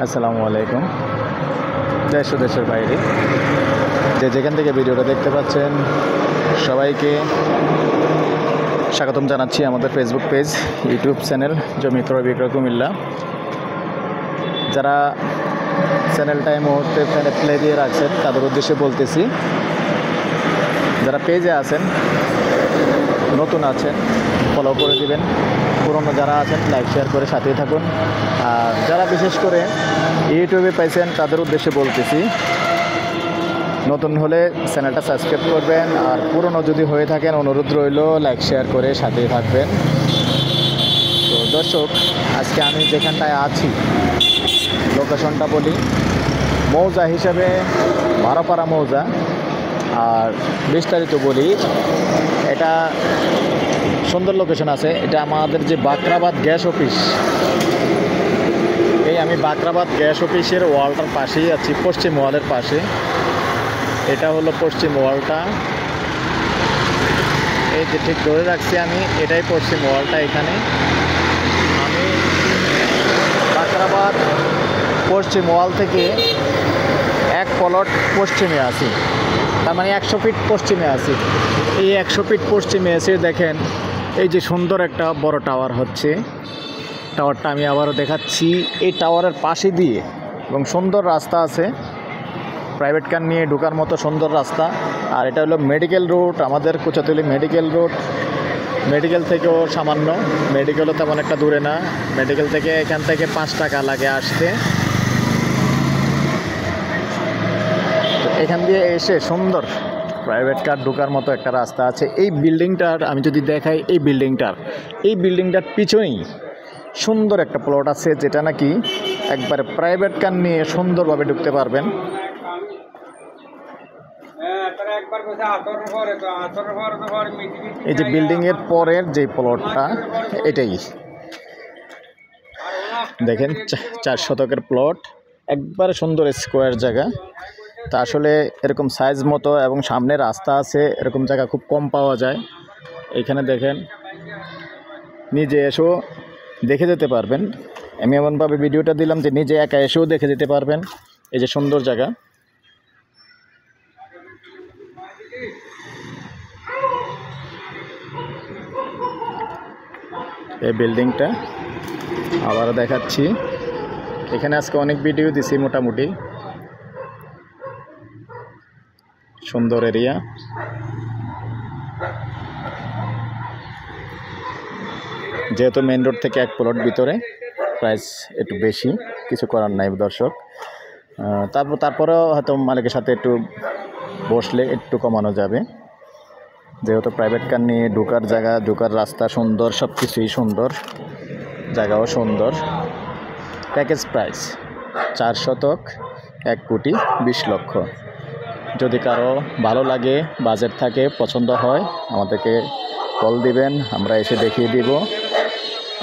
আসসালামু আলাইকুম। দেশ ও দেশের বাইরে যে যেখান থেকে ভিডিওটা দেখতে পাচ্ছেন সবাইকে স্বাগতম জানাচ্ছি আমাদের ফেসবুক পেজ, ইউটিউব চ্যানেল জমি ক্রয় বিক্রয় কুমিল্লা। যারা চ্যানেলটা এই মুহূর্তে প্লে দিয়ে রাখছেন তাদের উদ্দেশ্যে বলতেছি, যারা পেজে আছেন নতুন আছেন ফলো করে দিবেন, পুরনো যারা আছেন লাইক শেয়ার করে সাথেই থাকুন। আর যারা বিশেষ করে ইউটিউবে পাইছেন তাদের উদ্দেশ্যে বলতেছি, নতুন হলে চ্যানেলটা সাবস্ক্রাইব করবেন, আর পুরনো যদি হয়ে থাকেন অনুরোধ রইল লাইক শেয়ার করে সাথেই থাকবেন। তো দর্শক, আজকে আমি যেখানটায় আছি লোকেশনটা বলি, মৌজা হিসাবে ভাড়াপাড়া মৌজা। আর বিস্তারিত বলি, এটা সুন্দর লোকেশন আছে। এটা আমাদের যে বাকরাবাদ গ্যাস অফিস, এই আমি বাকরাবাদ গ্যাস অফিসের ওয়ালটার পাশেই আছি, পশ্চিম ওয়ালের পাশে। এটা হলো পশ্চিম ওয়ালটা, এই যে ঠিক ধরে রাখছি আমি, এটাই পশ্চিম ওয়ালটা। এখানে আমি বাকরাবাদ পশ্চিম ওয়াল থেকে এক প্লট পশ্চিমে আছি, তার মানে 100 ফিট পশ্চিমে আছি। এই 100 ফিট পশ্চিমে এসে দেখেন এই যে সুন্দর একটা বড় টাওয়ার হচ্ছে। টাওয়ারটা আমি আবারও দেখাচ্ছি। এই টাওয়ারের পাশে দিয়ে এবং সুন্দর রাস্তা আছে, প্রাইভেট কার নিয়ে ঢোকার মতো সুন্দর রাস্তা। আর এটা হলো মেডিকেল রোড, আমাদের কোচাতলি মেডিকেল রোড। মেডিকেল থেকেও সামান্য, মেডিকেলও তেমন একটা দূরে না। মেডিকেল থেকে এখান থেকে 5 টাকা লাগে আসতে। এখান দিয়ে এসে সুন্দর প্রাইভেট কার ঢোকার মতো একটা রাস্তা আছে। এই বিল্ডিংটার আমি যদি দেখাই, এই বিল্ডিংটার পিছনেই সুন্দর একটা প্লট আছে, যেটা নাকি একবারে প্রাইভেট কার নিয়ে সুন্দরভাবে ঢুকতে পারবেন। এই যে বিল্ডিংয়ের পরের যে প্লটটা, এটাই দেখেন 4 শতকের প্লট, একবারে সুন্দর স্কোয়ার জায়গা। তা আসলে এরকম সাইজ মতো এবং সামনে রাস্তা আছে, এরকম জায়গা খুব কম পাওয়া যায়। এখানে দেখেন, নিজে এসেও দেখে যেতে পারবেন। আমি এমনভাবে ভিডিওটা দিলাম যে নিজে একা এসেও দেখে যেতে পারবেন। এই যে সুন্দর জায়গা। এই বিল্ডিংটা আবারও দেখাচ্ছি। এখানে আজকে অনেক ভিডিও দিছি, মোটামুটি সুন্দর এরিয়া। যেহেতু মেন রোড থেকে 1 প্লট ভিতরে, প্রাইস একটু বেশি, কিছু করার নাই দর্শক। তারপরেও হয়তো মালিকের সাথে একটু বসলে একটু কমানো যাবে। যেহেতু প্রাইভেট কার নিয়ে ঢোকার জায়গা, ঢোকার রাস্তা সুন্দর, সব কিছুই সুন্দর, জায়গাও সুন্দর। প্যাকেজ প্রাইস 4 শতক 1,20 লক্ষ। যদি কারো ভালো লাগে, বাজেট থাকে, পছন্দ হয়, আমাদেরকে কল দিবেন, আমরা এসে দেখিয়ে দিব।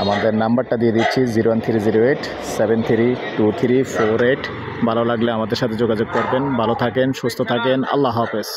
আমাদের নাম্বারটা দিয়ে দিচ্ছি 01308732348। ভালো লাগলে আমাদের সাথে যোগাযোগ করবেন। ভালো থাকেন, সুস্থ থাকেন, আল্লাহ হাফেজ।